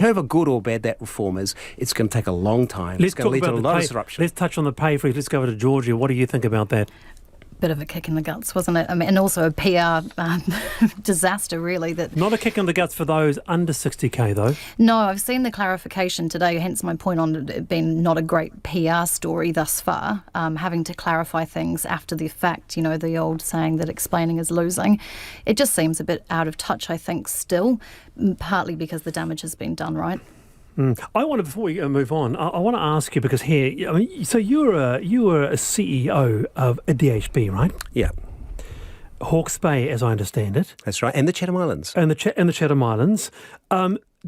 However good or bad that reform is, it's going to take a long time. It's going to lead to a lot of disruption. Let's touch on the pay freeze. Let's go over to Georgia. What do you think about that? Bit of a kick in the guts, wasn't it? I mean, and also a PR disaster, really. That Not a kick in the guts for those under 60k, though. No, I've seen the clarification today, hence my point on it being not a great PR story thus far, having to clarify things after the fact, you know, the old saying that explaining is losing. It just seems a bit out of touch, I think, still, partly because the damage has been done, right? I want to, before we move on, I want to ask you, because here, I mean, so you were a CEO of a DHB, right? Yeah. Hawke's Bay, as I understand it. That's right, and the Chatham Islands. And the Chatham Islands.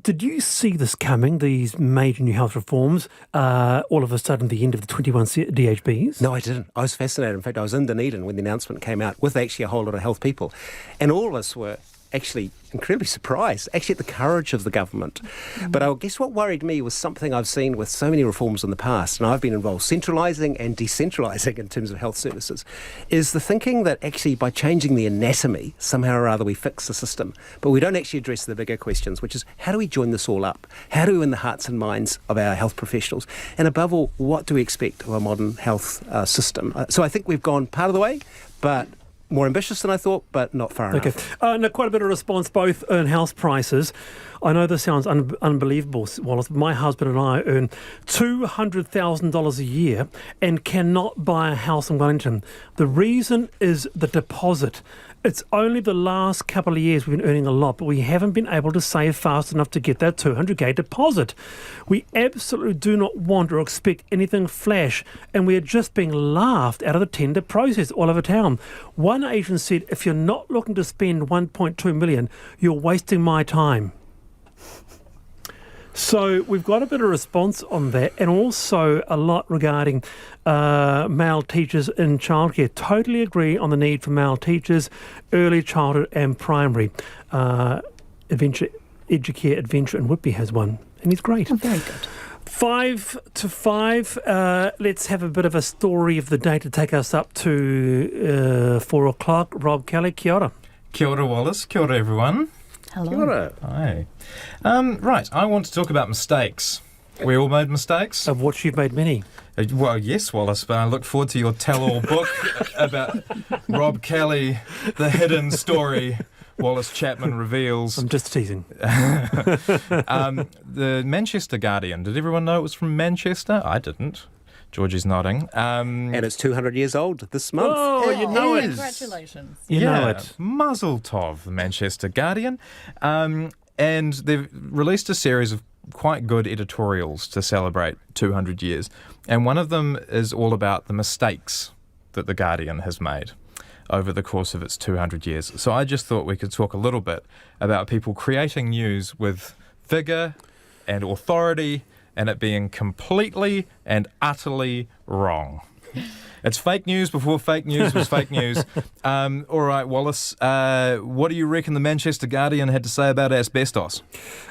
Did you see this coming, these major new health reforms, all of a sudden the end of the 21 DHBs? No, I didn't. I was fascinated. In fact, I was in Dunedin when the announcement came out with actually a whole lot of health people. And all of us were actually incredibly surprised, actually, at the courage of the government. But I guess what worried me was something I've seen with so many reforms in the past, and I've been involved centralising and decentralising in terms of health services, is the thinking that actually by changing the anatomy, somehow or other we fix the system. But we don't actually address the bigger questions, which is how do we join this all up? How do we win the hearts and minds of our health professionals? And above all, what do we expect of a modern health system? So I think we've gone part of the way, but more ambitious than I thought, but not far enough. Now, quite a bit of response both in house prices. I know this sounds unbelievable, Wallace. My husband and I earn $200,000 a year and cannot buy a house in Wellington. The reason is the deposit. It's only the last couple of years we've been earning a lot, but we haven't been able to save fast enough to get that 200k deposit. We absolutely do not want or expect anything flash, and we are just being laughed out of the tender process all over town. One agent said, if you're not looking to spend 1.2 million, you're wasting my time. So we've got a bit of response on that, and also a lot regarding male teachers in childcare. Totally agree on the need for male teachers, early childhood and primary. Educare Adventure in Whitby has one, and he's great. Oh, very good. 5 to 5. Let's have a bit of a story of the day to take us up to 4 o'clock. Rob Kelly, kia ora. Kia ora, Wallace. Kia ora, everyone. Hello. Kia ora. Hi. Right, I want to talk about mistakes. We all made mistakes. Of which you've made many. Well, yes, Wallace, but I look forward to your tell-all book about Rob Kelly, the hidden story Wallace Chapman reveals. I'm just teasing. The Manchester Guardian. Did everyone know it was from Manchester? I didn't. Georgie's nodding. And it's 200 years old this month. Oh, you know it. Congratulations. You know it. Mazel tov, the Manchester Guardian. And they've released a series of quite good editorials to celebrate 200 years. And one of them is all about the mistakes that the Guardian has made over the course of its 200 years. So I just thought we could talk a little bit about people creating news with vigour and authority and it being completely and utterly wrong. It's fake news before fake news was fake news. All right, Wallace, what do you reckon the Manchester Guardian had to say about asbestos?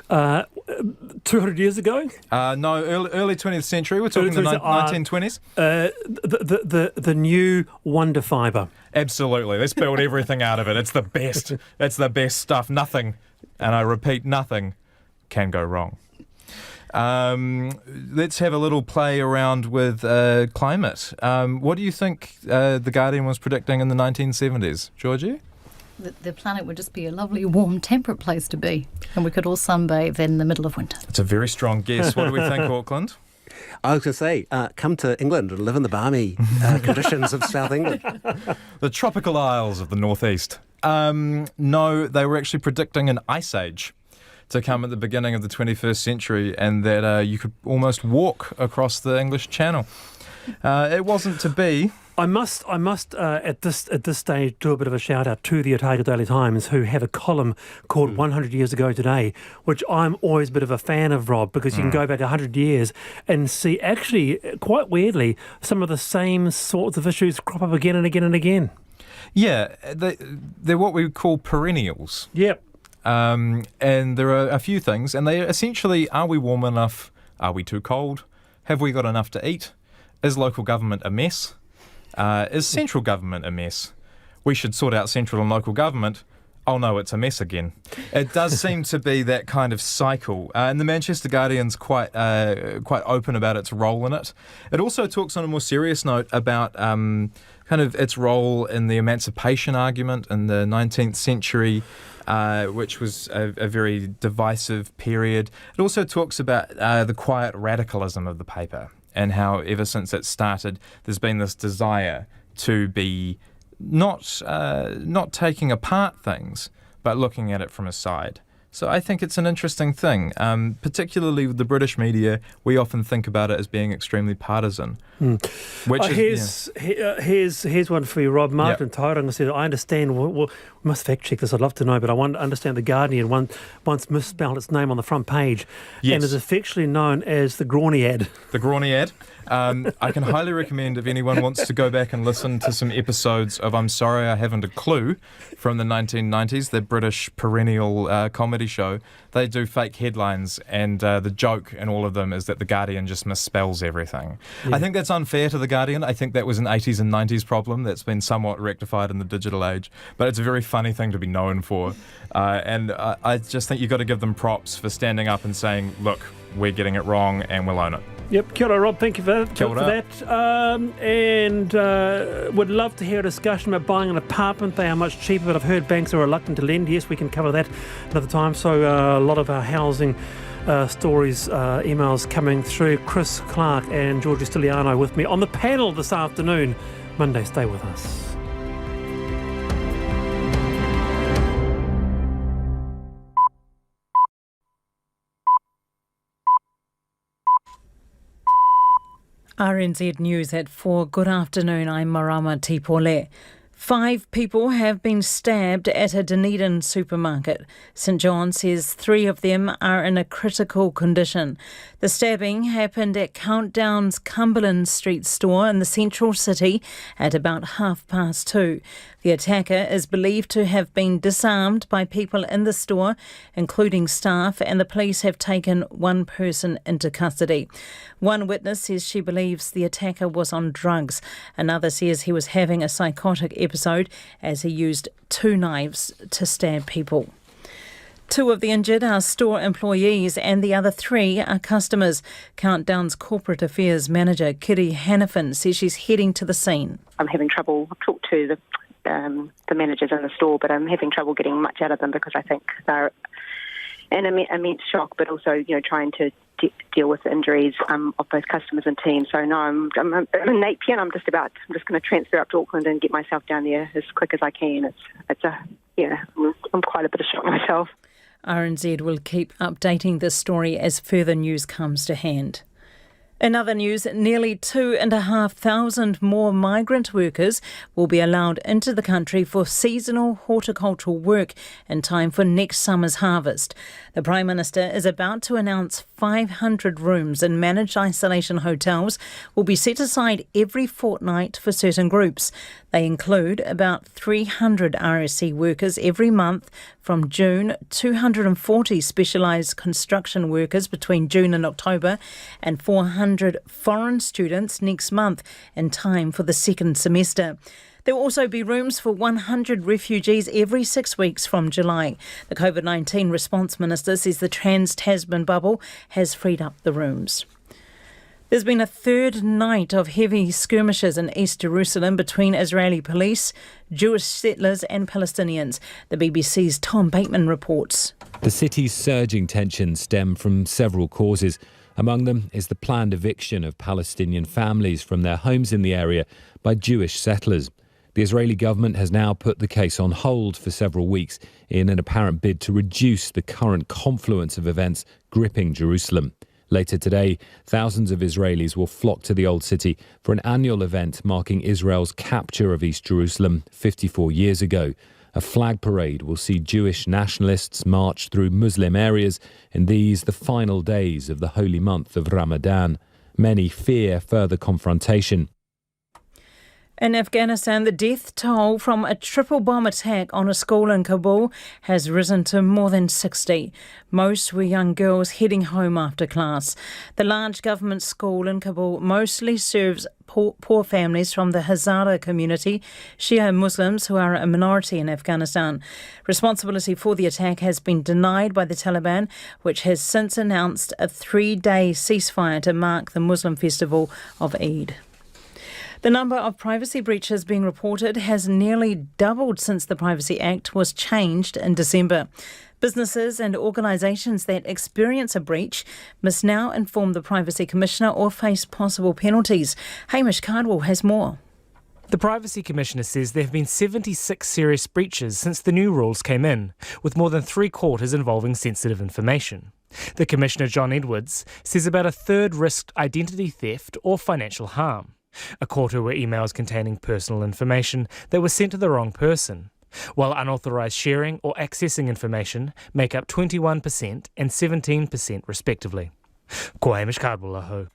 200 years ago? No, early 20th century. We're talking the 1920s. The new wonder fibre. Absolutely. Let's build everything out of it. It's the best. That's the best stuff. Nothing, and I repeat, nothing can go wrong. Let's have a little play around with climate. What do you think the Guardian was predicting in the 1970s, Georgie? The planet would just be a lovely, warm, temperate place to be, and we could all sunbathe in the middle of winter. It's a very strong guess. What do we think, Auckland? I was going to say, come to England and live in the balmy conditions of South England. The tropical isles of the northeast. No, they were actually predicting an ice age to come at the beginning of the 21st century, and that you could almost walk across the English Channel. It wasn't to be. I must at this stage do a bit of a shout out to the Otago Daily Times, who have a column called 100 Years Ago Today, which I'm always a bit of a fan of, Rob, because you can go back 100 years and see, actually, quite weirdly, some of the same sorts of issues crop up again and again and again. Yeah, they're what we call perennials. Yep. And there are a few things, and they essentially, are we warm enough? Are we too cold? Have we got enough to eat? Is local government a mess? Is central government a mess? We should sort out central and local government. oh no, it's a mess again. It does seem to be that kind of cycle. And the Manchester Guardian's quite open about its role in it. It also talks on a more serious note about kind of its role in the emancipation argument in the 19th century, which was a very divisive period. It also talks about the quiet radicalism of the paper and how ever since it started, there's been this desire to be not taking apart things, but looking at it from a side. So I think it's an interesting thing. Particularly with the British media, we often think about it as being extremely partisan. Which here's one for you, Rob. Martin Tauranga said, I understand, we must fact check this, I'd love to know, but I want to understand the Guardian once misspelled its name on the front page and is affectionately known as the Grawny Ad. The Grawny Ad. I can highly recommend if anyone wants to go back and listen to some episodes of I'm Sorry I Haven't a Clue from the 1990s, the British perennial comedy show. They do fake headlines, and the joke in all of them is that the Guardian just misspells everything. I think that's unfair to the Guardian. I think that was an 80s and 90s problem that's been somewhat rectified in the digital age, but it's a very funny thing to be known for. And I just think you've got to give them props for standing up and saying, look, we're getting it wrong and we'll own it. Yep, kia ora, Rob. Thank you for that. And would love to hear a discussion about buying an apartment. They are much cheaper, but I've heard banks are reluctant to lend. Yes, we can cover that another time. So a lot of our housing stories, emails coming through. Chris Clark and Georgie Stiliano with me on the panel this afternoon. Monday, stay with us. RNZ News at 4. Good afternoon, I'm Marama Tipole. 5 people have been stabbed at a Dunedin supermarket. St John says 3 of them are in a critical condition. The stabbing happened at Countdown's Cumberland Street store in the central city at about 2:30. The attacker is believed to have been disarmed by people in the store, including staff, and the police have taken 1 person into custody. One witness says she believes the attacker was on drugs. Another says he was having a psychotic episode as he used 2 knives to stab people. 2 of the injured are store employees and the other 3 are customers. Countdown's corporate affairs manager, Kiri Hannafin, says she's heading to the scene. I'm having trouble. I've talked to the managers in the store, but I'm having trouble getting much out of them because I think they're in immense shock, but also, trying to deal with the injuries of both customers and team. So no, I'm in Napier, and I'm just going to transfer up to Auckland and get myself down there as quick as I can. I'm quite a bit of shock myself. RNZ will keep updating this story as further news comes to hand. In other news, nearly 2,500 more migrant workers will be allowed into the country for seasonal horticultural work in time for next summer's harvest. The Prime Minister is about to announce 500 rooms in managed isolation hotels will be set aside every fortnight for certain groups. They include about 300 RSC workers every month from June, 240 specialised construction workers between June and October, and 400 foreign students next month in time for the second semester. There will also be rooms for 100 refugees every 6 weeks from July. The COVID-19 response minister says the Trans-Tasman bubble has freed up the rooms. There's been a 3rd night of heavy skirmishes in East Jerusalem between Israeli police, Jewish settlers and Palestinians. The BBC's Tom Bateman reports. The city's surging tensions stem from several causes. Among them is the planned eviction of Palestinian families from their homes in the area by Jewish settlers. The Israeli government has now put the case on hold for several weeks in an apparent bid to reduce the current confluence of events gripping Jerusalem. Later today, thousands of Israelis will flock to the Old City for an annual event marking Israel's capture of East Jerusalem 54 years ago. A flag parade will see Jewish nationalists march through Muslim areas in these, the final days of the holy month of Ramadan. Many fear further confrontation. In Afghanistan, the death toll from a triple bomb attack on a school in Kabul has risen to more than 60. Most were young girls heading home after class. The large government school in Kabul mostly serves poor families from the Hazara community, Shia Muslims who are a minority in Afghanistan. Responsibility for the attack has been denied by the Taliban, which has since announced a 3-day ceasefire to mark the Muslim festival of Eid. The number of privacy breaches being reported has nearly doubled since the Privacy Act was changed in December. Businesses and organisations that experience a breach must now inform the Privacy Commissioner or face possible penalties. Hamish Cardwell has more. The Privacy Commissioner says there have been 76 serious breaches since the new rules came in, with more than 3/4 involving sensitive information. The Commissioner, John Edwards, says about a third risked identity theft or financial harm. A quarter were emails containing personal information that were sent to the wrong person, while unauthorised sharing or accessing information make up 21% and 17% respectively. Ko Hamish Cardwell, aho.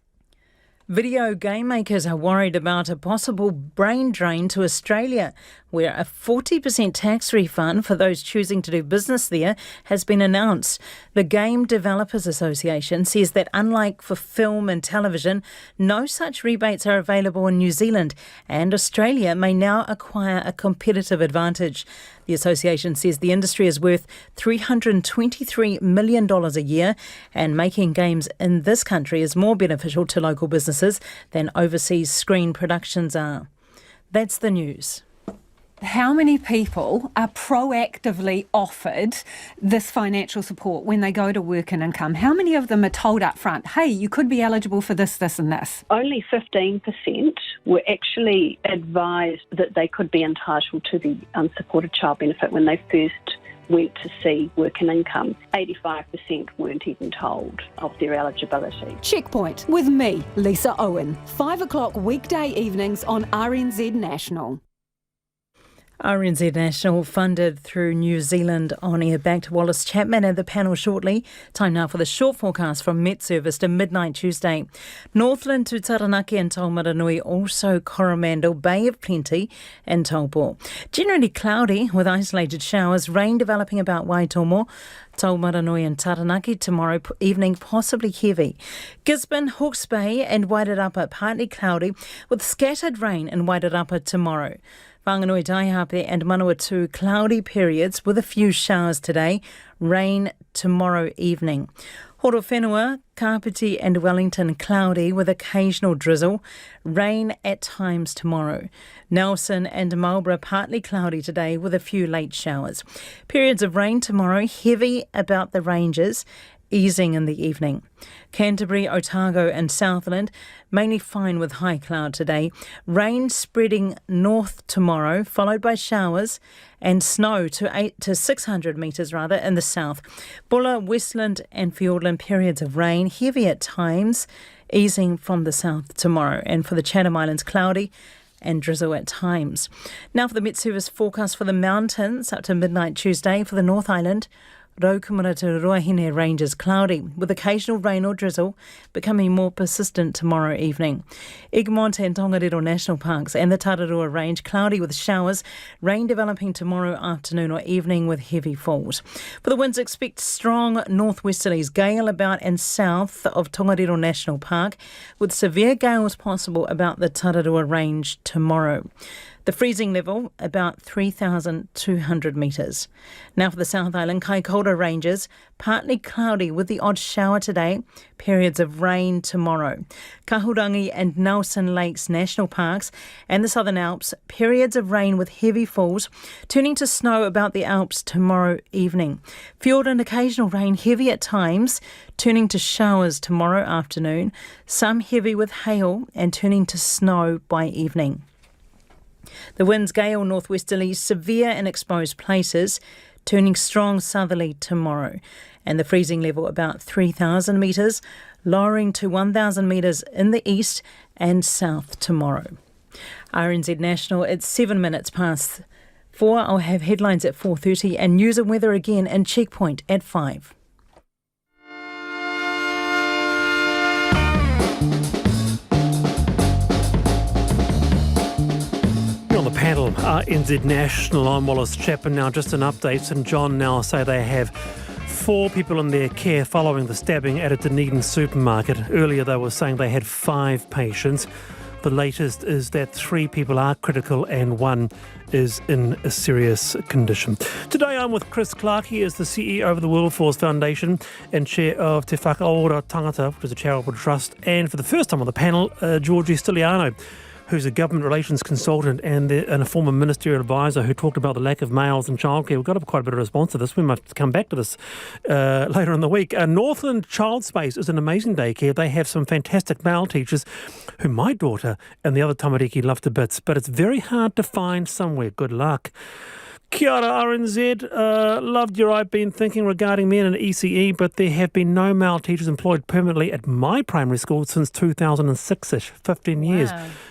Video game makers are worried about a possible brain drain to Australia, where a 40% tax refund for those choosing to do business there has been announced. The Game Developers Association says that unlike for film and television, no such rebates are available in New Zealand, and Australia may now acquire a competitive advantage. The association says the industry is worth $323 million a year, and making games in this country is more beneficial to local businesses than overseas screen productions are. That's the news. How many people are proactively offered this financial support when they go to work and income? How many of them are told up front, hey, you could be eligible for this, this and this? Only 15% were actually advised that they could be entitled to the unsupported child benefit when they first went to see work and income. 85% weren't even told of their eligibility. Checkpoint with me, Lisa Owen. 5 o'clock weekday evenings on RNZ National. RNZ National funded through New Zealand On Air. Back to Wallace Chapman and the panel shortly. Time now for the short forecast from Met Service to midnight Tuesday. Northland to Taranaki and Taumaranui, also Coromandel, Bay of Plenty and Taupo. Generally cloudy with isolated showers, rain developing about Waitomo, Taumaranui and Taranaki tomorrow evening, possibly heavy. Gisborne, Hawke's Bay and Wairarapa partly cloudy with scattered rain in Wairarapa tomorrow. Whanganui, Taihape and Manawatu, cloudy periods with a few showers today, rain tomorrow evening. Horowhenua, Kapiti and Wellington, cloudy with occasional drizzle, rain at times tomorrow. Nelson and Marlborough, partly cloudy today with a few late showers. Periods of rain tomorrow, heavy about the ranges, easing in the evening. Canterbury, Otago and Southland, mainly fine with high cloud today. Rain spreading north tomorrow, followed by showers and snow to 800 to 600 metres in the south. Bulla, Westland and Fiordland, periods of rain, heavy at times, easing from the south tomorrow. And for the Chatham Islands, cloudy and drizzle at times. Now for the Met Service forecast for the mountains up to midnight Tuesday. For the North Island, Raukumara to Ruahine ranges cloudy with occasional rain or drizzle, becoming more persistent tomorrow evening. Egmont and Tongariro National Parks and the Tararua Range cloudy with showers, rain developing tomorrow afternoon or evening with heavy falls. For the winds, expect strong northwesterlies, gale about and south of Tongariro National Park, with severe gales possible about the Tararua Range tomorrow. The freezing level, about 3,200 metres. Now for the South Island, Kaikoura Ranges, partly cloudy with the odd shower today, periods of rain tomorrow. Kahurangi and Nelson Lakes National Parks and the Southern Alps, periods of rain with heavy falls, turning to snow about the Alps tomorrow evening. Fjord and occasional rain, heavy at times, turning to showers tomorrow afternoon, some heavy with hail and turning to snow by evening. The winds gale northwesterly, severe in exposed places, turning strong southerly tomorrow. And the freezing level about 3,000 metres, lowering to 1,000 metres in the east and south tomorrow. RNZ National, it's 7 minutes past 4. I'll have headlines at 4:30 and news and weather again in Checkpoint at 5. panel, RNZ National. I'm Wallace Chapman. Now, just an update. St John now say they have 4 people in their care following the stabbing at a Dunedin supermarket. Earlier, they were saying they had 5 patients. The latest is that 3 people are critical and 1 is in a serious condition. Today, I'm with Chris Clark. He is the CEO of the Wilberforce Foundation and chair of Te Whakaora Tangata, which is a charitable trust. And for the first time on the panel, Georgie Stiliano, who's a government relations consultant and a former ministerial advisor who talked about the lack of males in childcare. We've got quite a bit of response to this. We might come back to this later in the week. Northland Child Space is an amazing daycare. They have some fantastic male teachers who my daughter and the other tamariki love to bits, but it's very hard to find somewhere. Good luck. Kia ora, RNZ. Loved your I've been thinking regarding men in ECE, but there have been no male teachers employed permanently at my primary school since 2006-ish, 15 years,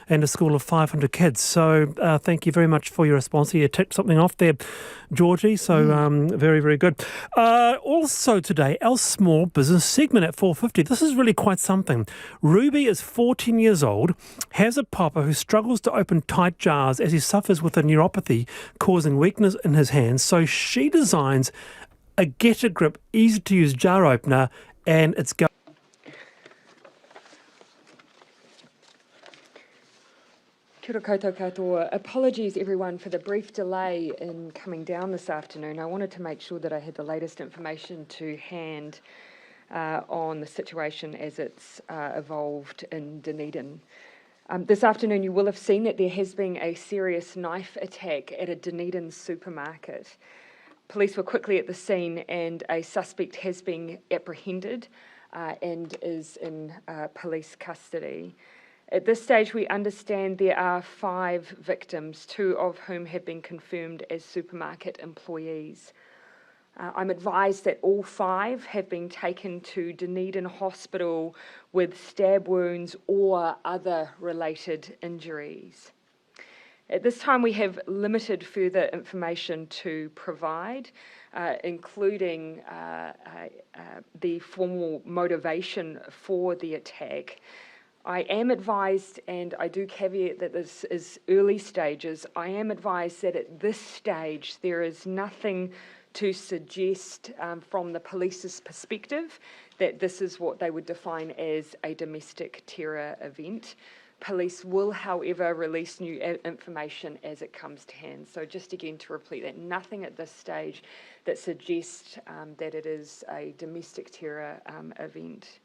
and a school of 500 kids. So thank you very much for your response. You ticked something off there, Georgie, so very, very good. Also today, our small business segment at 4:50. This is really quite something. Ruby is 14 years old, has a papa who struggles to open tight jars as he suffers with a neuropathy causing weakness in his hands. So she designs a get-a-grip, easy-to-use jar opener, and it's going. Kia ora koutou katoa. Apologies everyone for the brief delay in coming down this afternoon. I wanted to make sure that I had the latest information to hand on the situation as it's evolved in Dunedin. This afternoon you will have seen that there has been a serious knife attack at a Dunedin supermarket. Police were quickly at the scene and a suspect has been apprehended and is in police custody. At this stage we understand there are 5 victims, 2 of whom have been confirmed as supermarket employees. I'm advised that all 5 have been taken to Dunedin Hospital with stab wounds or other related injuries. At this time we have limited further information to provide, including the formal motivation for the attack. I am advised, and I do caveat that this is early stages, I am advised that at this stage there is nothing to suggest from the police's perspective that this is what they would define as a domestic terror event. Police will, however, release new information as it comes to hand. So just again to repeat that, nothing at this stage that suggests that it is a domestic terror event.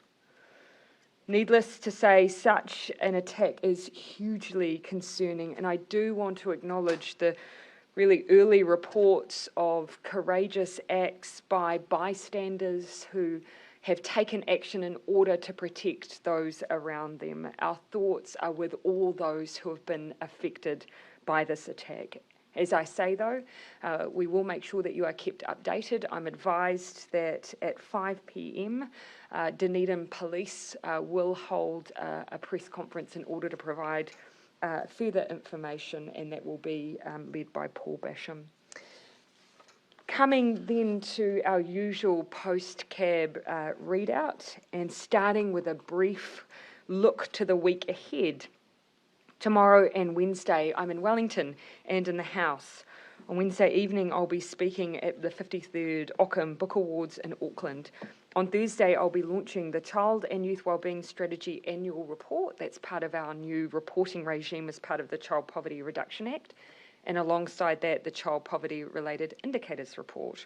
Needless to say, such an attack is hugely concerning, and I do want to acknowledge the really early reports of courageous acts by bystanders who have taken action in order to protect those around them. Our thoughts are with all those who have been affected by this attack. As I say though, we will make sure that you are kept updated. I'm advised that at 5 p.m. Dunedin Police will hold a press conference in order to provide further information, and that will be led by Paul Basham. Coming then to our usual post-cab readout and starting with a brief look to the week ahead. Tomorrow and Wednesday I'm in Wellington and in the House. On Wednesday evening I'll be speaking at the 53rd Ockham Book Awards in Auckland. On Thursday I'll be launching the Child and Youth Wellbeing Strategy Annual Report. That's part of our new reporting regime as part of the Child Poverty Reduction Act. And alongside that, the Child Poverty Related Indicators Report.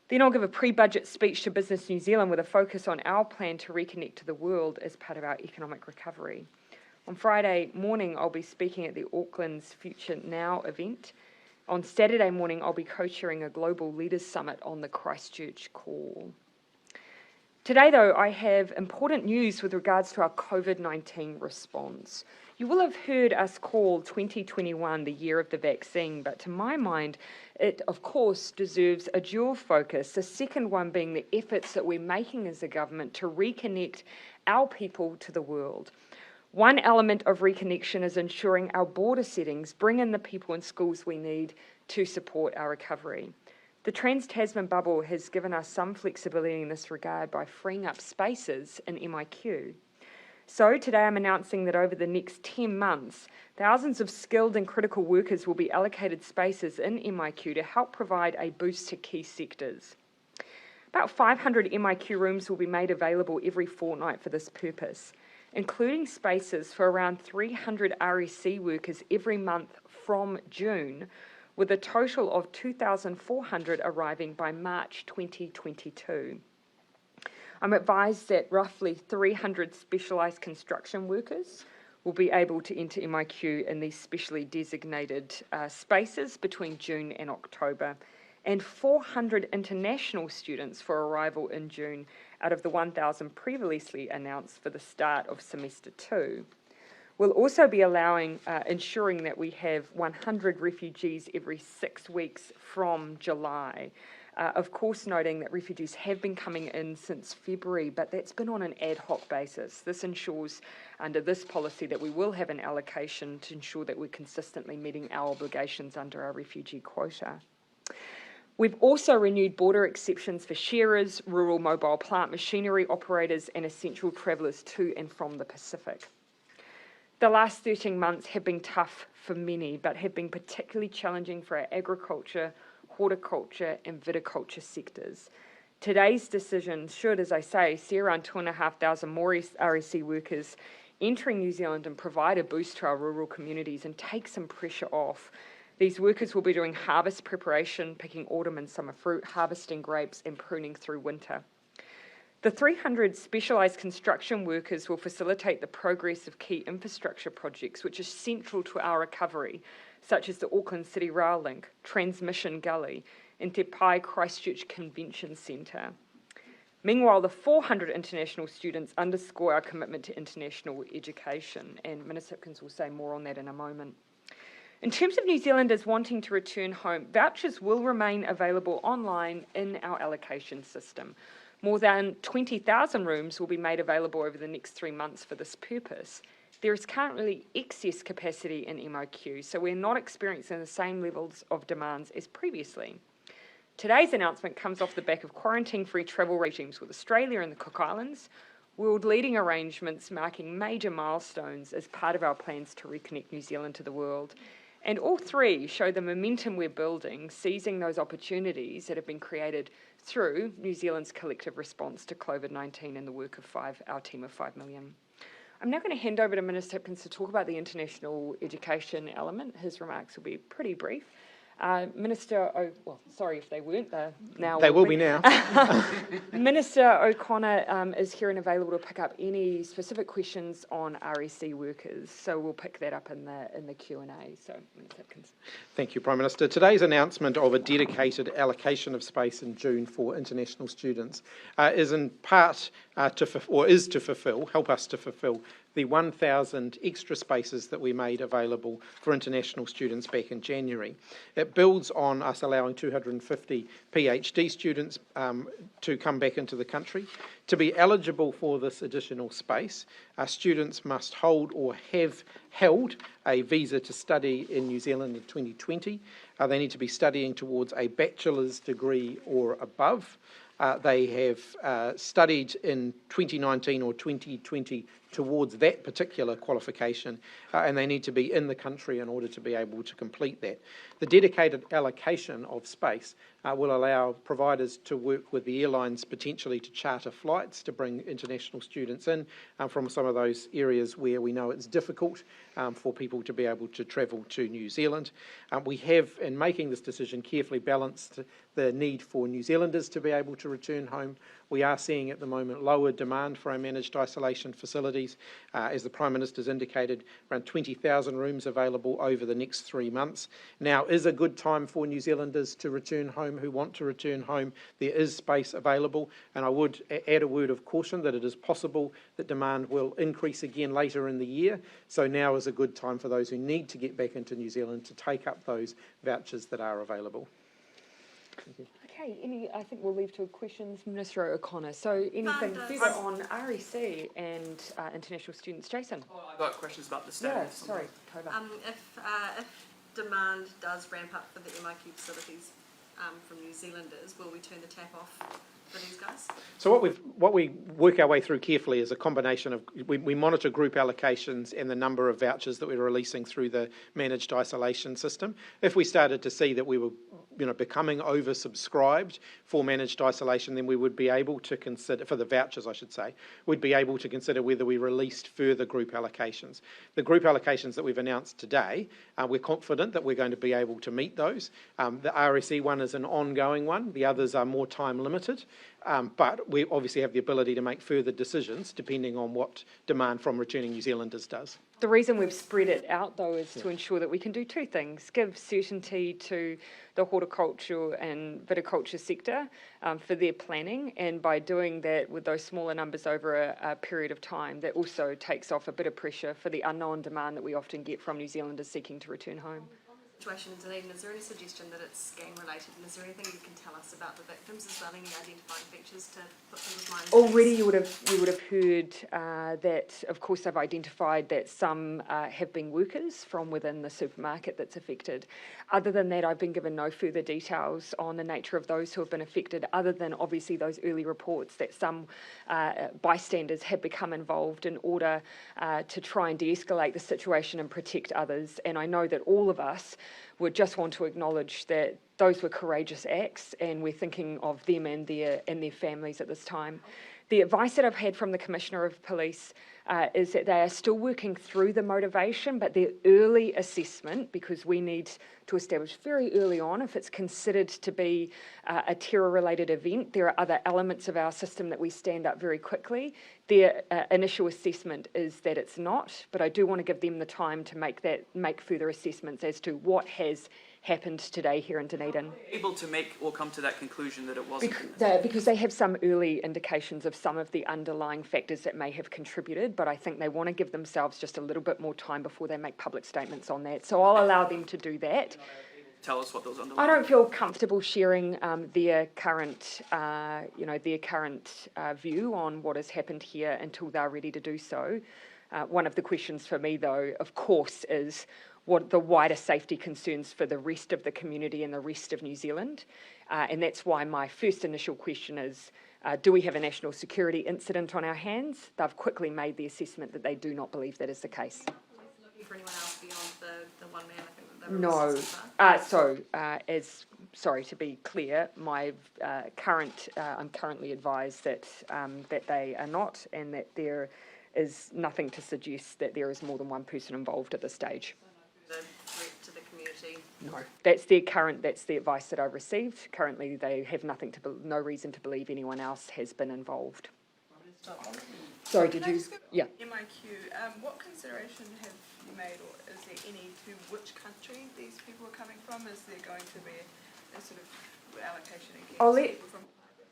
Then I'll give a pre-budget speech to Business New Zealand with a focus on our plan to reconnect to the world as part of our economic recovery. On Friday morning, I'll be speaking at the Auckland's Future Now event. On Saturday morning, I'll be co-chairing a Global Leaders Summit on the Christchurch Call. Today, though, I have important news with regards to our COVID-19 response. You will have heard us call 2021 the year of the vaccine, but to my mind, it, of course, deserves a dual focus, the second one being the efforts that we're making as a government to reconnect our people to the world. One element of reconnection is ensuring our border settings bring in the people and schools we need to support our recovery. The Trans-Tasman bubble has given us some flexibility in this regard by freeing up spaces in MIQ. So today I'm announcing that over the next 10 months, thousands of skilled and critical workers will be allocated spaces in MIQ to help provide a boost to key sectors. About 500 MIQ rooms will be made available every fortnight for this purpose, including spaces for around 300 REC workers every month from June, with a total of 2,400 arriving by March 2022. I'm advised that roughly 300 specialised construction workers will be able to enter MIQ in these specially designated spaces between June and October, and 400 international students for arrival in June out of the 1,000 previously announced for the start of semester 2. We'll also be ensuring that we have 100 refugees every 6 weeks from July. Of course, noting that refugees have been coming in since February, but that's been on an ad hoc basis. This ensures, under this policy, that we will have an allocation to ensure that we're consistently meeting our obligations under our refugee quota. We've also renewed border exceptions for shearers, rural mobile plant machinery operators, and essential travellers to and from the Pacific. The last 13 months have been tough for many, but have been particularly challenging for our agriculture, horticulture and viticulture sectors. Today's decision should, as I say, see around 2,500 more REC workers entering New Zealand and provide a boost to our rural communities and take some pressure off. These workers will be doing harvest preparation, picking autumn and summer fruit, harvesting grapes and pruning through winter. The 300 specialised construction workers will facilitate the progress of key infrastructure projects which are central to our recovery, such as the Auckland City Rail Link, Transmission Gully, and Te Pai Christchurch Convention Centre. Meanwhile, the 400 international students underscore our commitment to international education, and Minister Hipkins will say more on that in a moment. In terms of New Zealanders wanting to return home, vouchers will remain available online in our allocation system. More than 20,000 rooms will be made available over the next 3 months for this purpose. There is currently excess capacity in MIQ, so we're not experiencing the same levels of demands as previously. Today's announcement comes off the back of quarantine-free travel regimes with Australia and the Cook Islands, world-leading arrangements marking major milestones as part of our plans to reconnect New Zealand to the world. And all three show the momentum we're building, seizing those opportunities that have been created through New Zealand's collective response to COVID-19 and the work of our team of 5 million. I'm now going to hand over to Minister Hipkins to talk about the international education element. His remarks will be pretty brief. Minister, sorry if they weren't, now they will be now. Minister O'Connor is here and available to pick up any specific questions on REC workers, so we'll pick that up in the Q&A. So, Minister Hipkins. Thank you, Prime Minister. Today's announcement of a dedicated allocation of space in June for international students is in part help us to fulfil the 1,000 extra spaces that we made available for international students back in January. It builds on us allowing 250 PhD students to come back into the country. To be eligible for this additional space, students must hold or have held a visa to study in New Zealand in 2020. They need to be studying towards a bachelor's degree or above. They have studied in 2019 or 2020 towards that particular qualification, and they need to be in the country in order to be able to complete that. The dedicated allocation of space will allow providers to work with the airlines potentially to charter flights to bring international students in from some of those areas where we know it's difficult for people to be able to travel to New Zealand. We have, in making this decision, carefully balanced the need for New Zealanders to be able to return home. We are seeing at the moment lower demand for our managed isolation facilities. As the Prime Minister's indicated, around 20,000 rooms available over the next 3 months. Now is a good time for New Zealanders to return home who want to return home. There is space available, and I would add a word of caution that it is possible that demand will increase again later in the year. So now is a good time for those who need to get back into New Zealand to take up those vouchers that are available. Thank you. Okay, I think we'll leave to questions, Minister O'Connor. So anything further on REC and international students? Jason? I've got questions about the status. Yeah, sorry, Tova. If demand does ramp up for the MIQ facilities from New Zealanders, will we turn the tap off for these guys? So what we work our way through carefully is a combination of, we monitor group allocations and the number of vouchers that we're releasing through the managed isolation system. If we started to see that we were becoming oversubscribed for managed isolation, then we would be able to consider, for the vouchers I should say, we'd be able to consider whether we released further group allocations. The group allocations that we've announced today, we're confident that we're going to be able to meet those. The RSE one is an ongoing one, the others are more time limited. But we obviously have the ability to make further decisions depending on what demand from returning New Zealanders does. The reason we've spread it out, though, is to ensure that we can do two things. Give certainty to the horticulture and viticulture sector for their planning, and by doing that with those smaller numbers over a period of time, that also takes off a bit of pressure for the unknown demand that we often get from New Zealanders seeking to return home. Situation in Dunedin, is there any suggestion that it's gang related, and is there anything you can tell us about the victims as well, any identifying features to put people's minds at ease? Already you would have heard that, of course, they've identified that some have been workers from within the supermarket that's affected. Other than that, I've been given no further details on the nature of those who have been affected, other than obviously those early reports that some bystanders have become involved in order to try and de-escalate the situation and protect others. And I know that all of us would just want to acknowledge that those were courageous acts, and we're thinking of them and their families at this time. The advice that I've had from the Commissioner of Police is that they are still working through the motivation, but their early assessment, because we need to establish very early on if it's considered to be a terror-related event. There are other elements of our system that we stand up very quickly. Their initial assessment is that it's not, but I do want to give them the time to make further assessments as to what has happened today here in Dunedin. Able to make or come to that conclusion that it wasn't? Because they have some early indications of some of the underlying factors that may have contributed, but I think they want to give themselves just a little bit more time before they make public statements on that. So I'll allow them to do that. Tell us what those underlying... I don't feel comfortable sharing their current view on what has happened here until they're ready to do so. One of the questions for me, though, of course, is what the wider safety concerns for the rest of the community and the rest of New Zealand. And that's why my first initial question is, do we have a national security incident on our hands? They've quickly made the assessment that they do not believe that is the case. Looking for anyone else beyond the one man, I think, that they were No. Sorry, to be clear, my I'm currently advised that they are not, and that there is nothing to suggest that there is more than one person involved at this stage. The threat to the community? No, that's the advice that I've received. Currently, they have no reason to believe anyone else has been involved. Sorry, did you? Yeah. MIQ, what consideration have you made, or is there any to which country these people are coming from? Is there going to be a sort of allocation against people from...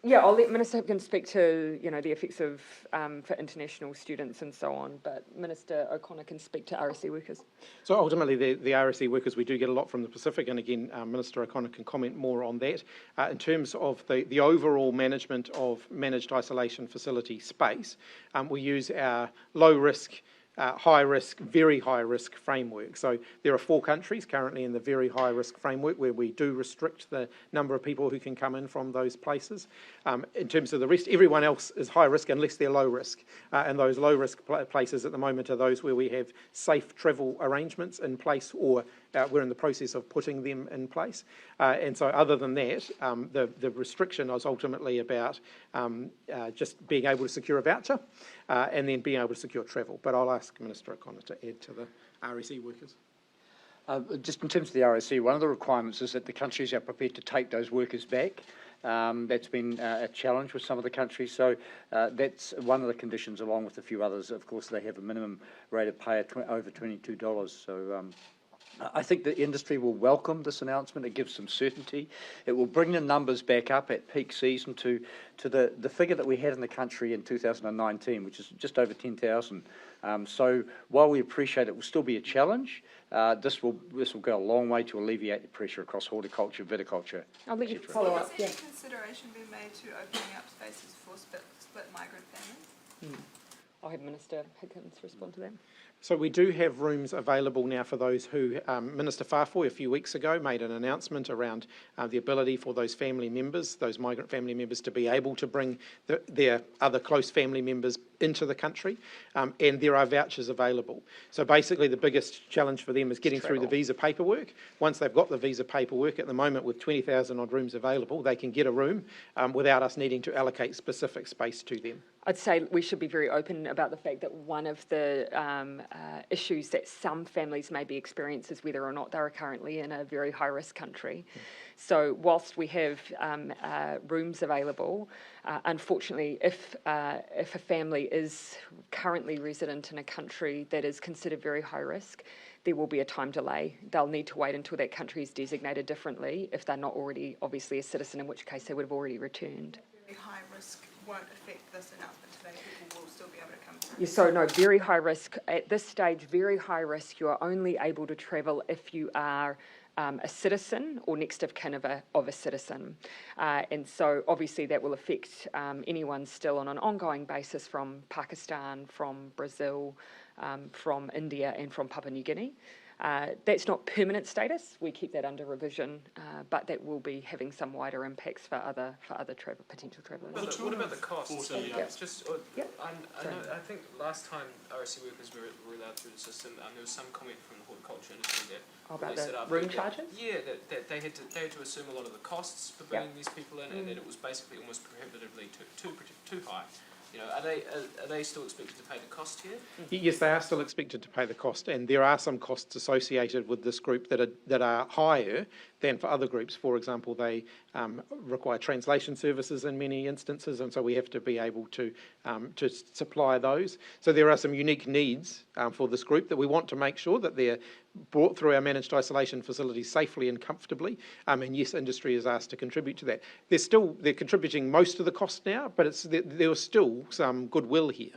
I'll let Minister Hipkins speak to the effects of for international students and so on, but Minister O'Connor can speak to RSE workers. So ultimately the RSE workers, we do get a lot from the Pacific, and again Minister O'Connor can comment more on that. In terms of the overall management of managed isolation facility space, we use our low risk, high risk, very high risk framework. So there are 4 countries currently in the very high risk framework where we do restrict the number of people who can come in from those places. In terms of the rest, everyone else is high risk unless they're low risk. And those low risk places at the moment are those where we have safe travel arrangements in place, or we're in the process of putting them in place. And so other than that, the restriction is ultimately about just being able to secure a voucher and then being able to secure travel. But I'll ask Minister O'Connor to add to the RSE workers. Just in terms of the RSE, one of the requirements is that the countries are prepared to take those workers back. That's been a challenge with some of the countries, so that's one of the conditions, along with a few others. Of course, they have a minimum rate of pay of over $22, so I think the industry will welcome this announcement. It gives some certainty. It will bring the numbers back up at peak season to the figure that we had in the country in 2019, which is just over 10,000. So while we appreciate it will still be a challenge, this will go a long way to alleviate the pressure across horticulture, viticulture. I'll let you follow up. Has any consideration been made to opening up spaces for split migrant families? I'll have Minister Hickins respond to that. So we do have rooms available now for those who, Minister Farfoy a few weeks ago made an announcement around the ability for those family members, those migrant family members, to be able to bring their other close family members into the country, and there are vouchers available. So basically the biggest challenge for them is getting through the visa paperwork. Once they've got the visa paperwork, at the moment with 20,000 odd rooms available, they can get a room without us needing to allocate specific space to them. I'd say we should be very open about the fact that one of the issues that some families may be experiencing is whether or not they are currently in a very high-risk country. So whilst we have rooms available, unfortunately, if a family is currently resident in a country that is considered very high risk, there will be a time delay. They'll need to wait until that country is designated differently if they're not already, obviously, a citizen, in which case they would have already returned. Very high risk won't affect this announcement today. People will still be able to come through. Yeah, so no, very high risk. At this stage, very high risk. You are only able to travel if you are a citizen or next of kin of a citizen. And so obviously that will affect anyone still on an ongoing basis from Pakistan, from Brazil, from India and from Papua New Guinea. That's not permanent status. We keep that under revision, but that will be having some wider impacts for other potential travellers. What about the costs? Just, Yep. I think last time RSC workers were allowed through the system, there was some comment from the horticulture industry that about they set up room charges? Yeah, that they had to assume a lot of the costs for bringing these people in, and that it was basically almost prohibitively too high. You know, are they still expected to pay the cost here? Yes, they are still expected to pay the cost, and there are some costs associated with this group that are higher than for other groups. For example, they require translation services in many instances, and so we have to be able to supply those. So there are some unique needs for this group that we want to make sure that they're brought through our managed isolation facilities safely and comfortably. And yes, industry is asked to contribute to that. They're contributing most of the cost now, but there was still some goodwill here.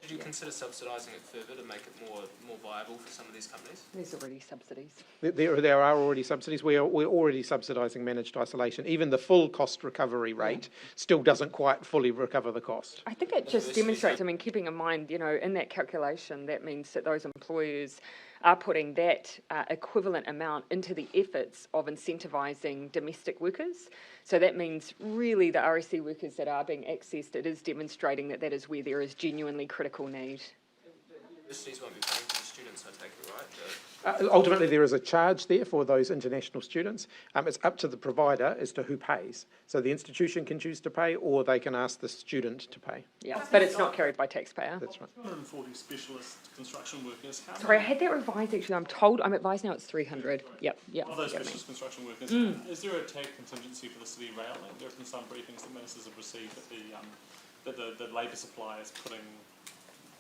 Did you consider subsidising it further to make it more viable for some of these companies? There's already subsidies. There are already subsidies. We're already subsidising managed isolation. Even the full cost recovery rate still doesn't quite fully recover the cost. I think it just demonstrates, keeping in mind, in that calculation, that means that those employers are putting that equivalent amount into the efforts of incentivising domestic workers. So that means really the RSC workers that are being accessed, it is demonstrating that is where there is genuinely critical need. Universities won't be paying for the students, I take it, right? Ultimately, there is a charge there for those international students. It's up to the provider as to who pays. So the institution can choose to pay, or they can ask the student to pay. Yeah, but it's not carried by taxpayer. That's right. 240 specialist construction workers. Sorry, I had that revised actually. I'm advised now it's 300. Yep. Of those specialist construction workers, is there a tag contingency for the City Rail Link? There have been some briefings that ministers have received that the labour supply is putting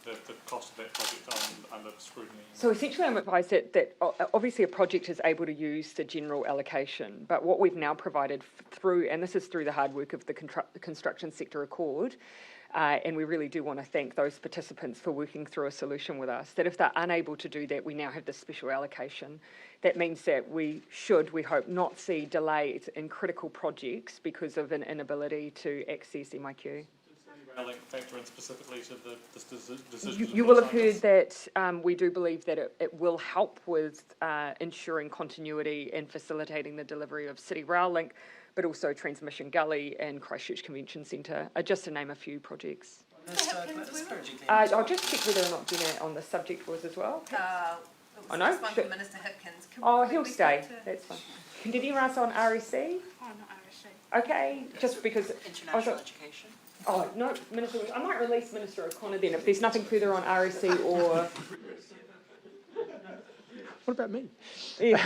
the cost of that project under scrutiny. So essentially I'm advised that obviously a project is able to use the general allocation, but what we've now provided through, and this is through the hard work of the Construction Sector Accord, and we really do want to thank those participants for working through a solution with us, that if they're unable to do that, we now have this special allocation. That means that we hope, not see delays in critical projects because of an inability to access MIQ. Link factor in specifically to this decision? You will have heard that we do believe that it will help with ensuring continuity and facilitating the delivery of City Rail Link, but also Transmission Gully and Christchurch Convention Centre, just to name a few projects. I'll just check whether or not Jenna on the subject was as well. Oh no. Minister Hipkins. He'll stay. That's fine. Did you ask on RSC? Oh, not RSC. Okay, just because International education. Oh, no, Minister, I might release Minister O'Connor then if there's nothing further on RSC or... What about me? Yeah.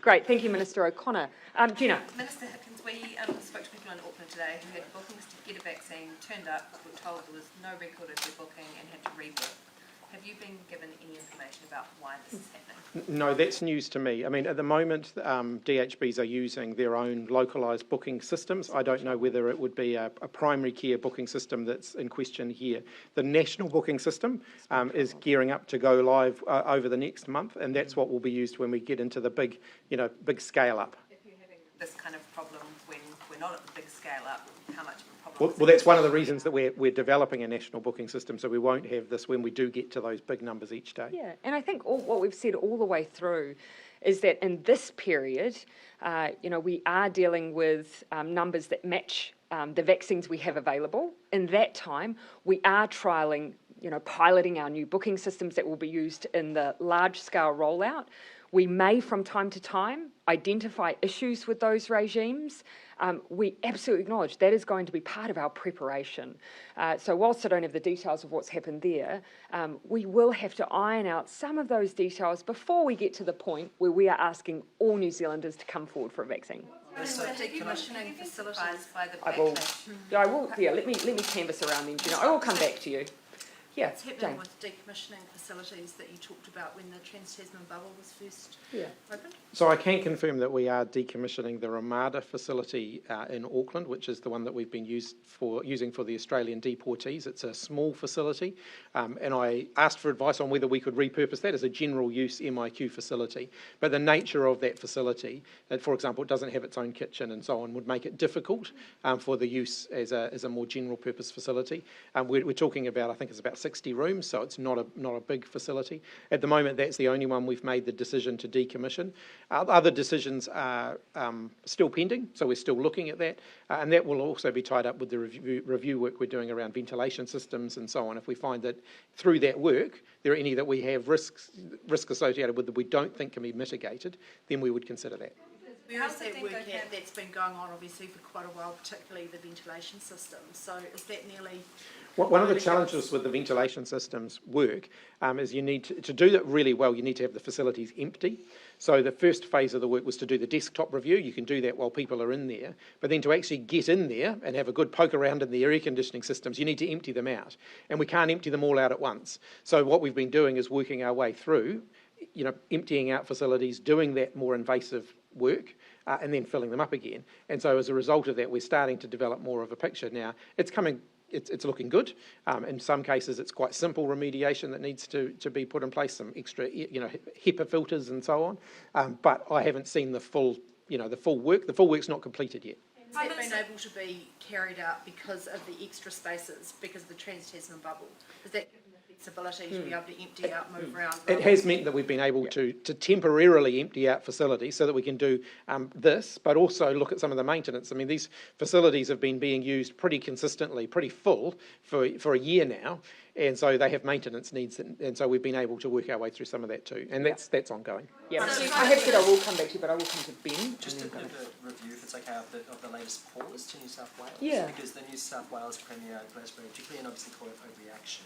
Great, thank you, Minister O'Connor. Gina. Minister Hipkins, we spoke to people in Auckland today who had bookings to get a vaccine, turned up, were told there was no record of their booking and had to rebook. Have you been given any information about why this is happening? No, that's news to me. At the moment, DHBs are using their own localised booking systems. I don't know whether it would be a primary care booking system that's in question here. The national booking system is gearing up to go live over the next month, and that's what will be used when we get into the big scale up. If you're having this kind of problem when we're not at the big scale up, how much of a problem Well, that's one of the reasons that we're developing a national booking system, so we won't have this when we do get to those big numbers each day. Yeah, and I think what we've said all the way through is that in this period, we are dealing with numbers that match the vaccines we have available. In that time, we are trialling, piloting our new booking systems that will be used in the large-scale rollout. We may, from time to time, identify issues with those regimes. We absolutely acknowledge that is going to be part of our preparation. So whilst I don't have the details of what's happened there, we will have to iron out some of those details before we get to the point where we are asking all New Zealanders to come forward for a vaccine. So decommissioning facilities by the I will. Yeah, let me canvass around then, Gina. I will come back to you. Yeah, what's happening Jane. with decommissioning facilities that you talked about when the Trans-Tasman bubble was first opened? So I can confirm that we are decommissioning the Ramada facility in Auckland, which is the one that we've been using for the Australian deportees. It's a small facility, and I asked for advice on whether we could repurpose that as a general use MIQ facility. But the nature of that facility, for example, it doesn't have its own kitchen and so on, would make it difficult for the use as a more general purpose facility. We're talking about, I think it's about 60 rooms, so it's not a big facility. At the moment, that's the only one we've made the decision to decommission. Other decisions are still pending, so we're still looking at that, and that will also be tied up with the review work we're doing around ventilation systems and so on. If we find that through that work there are any that we have risk associated with that we don't think can be mitigated, then we would consider that. Where is that work at that's been going on obviously for quite a while, particularly the ventilation system? So is that nearly... One of the challenges with the ventilation systems work is you need to do that really well, you need to have the facilities empty. So the first phase of the work was to do the desktop review. You can do that while people are in there. But then to actually get in there and have a good poke around in the air conditioning systems, you need to empty them out. And we can't empty them all out at once. So what we've been doing is working our way through, emptying out facilities, doing that more invasive work, and then filling them up again. And so as a result of that, we're starting to develop more of a picture now. It's looking good. In some cases, it's quite simple remediation that needs to be put in place, some extra, HEPA filters and so on. But I haven't seen the full work. The full work's not completed yet. Has that been able to be carried out because of the extra spaces, because of the Trans-Tasman bubble? Is that given the flexibility to be able to empty out, move around? It has meant that we've been able to temporarily empty out facilities so that we can do this, but also look at some of the maintenance. I mean, these facilities have been being used pretty consistently, pretty full for a year now, and so they have maintenance needs, and so we've been able to work our way through some of that too, and that's ongoing. Yeah, I have said I will come back to you, but I will come to Ben. Just a bit of a review, if it's okay, of the latest pause to New South Wales. Yeah. Because the New South Wales Premier Glasgow particularly, and obviously called it overreaction.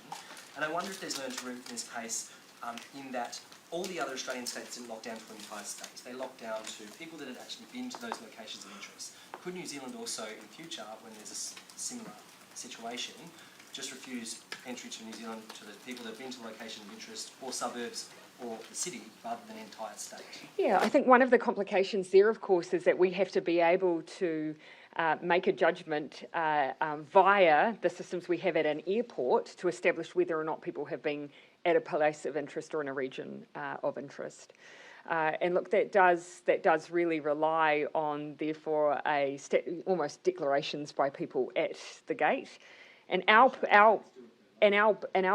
And I wonder if there's learned to root in this case in that all the other Australian states didn't lock down for entire states. They locked down to people that had actually been to those locations of interest. Could New Zealand also, in future, when there's a similar situation, just refuse entry to New Zealand to the people that have been to locations of interest or suburbs or the city rather than the entire state? Yeah, I think one of the complications there, of course, is that we have to be able to make a judgment via the systems we have at an airport to establish whether or not people have been at a place of interest or in a region of interest. And look, that does really rely on, therefore, almost declarations by people at the gate. And our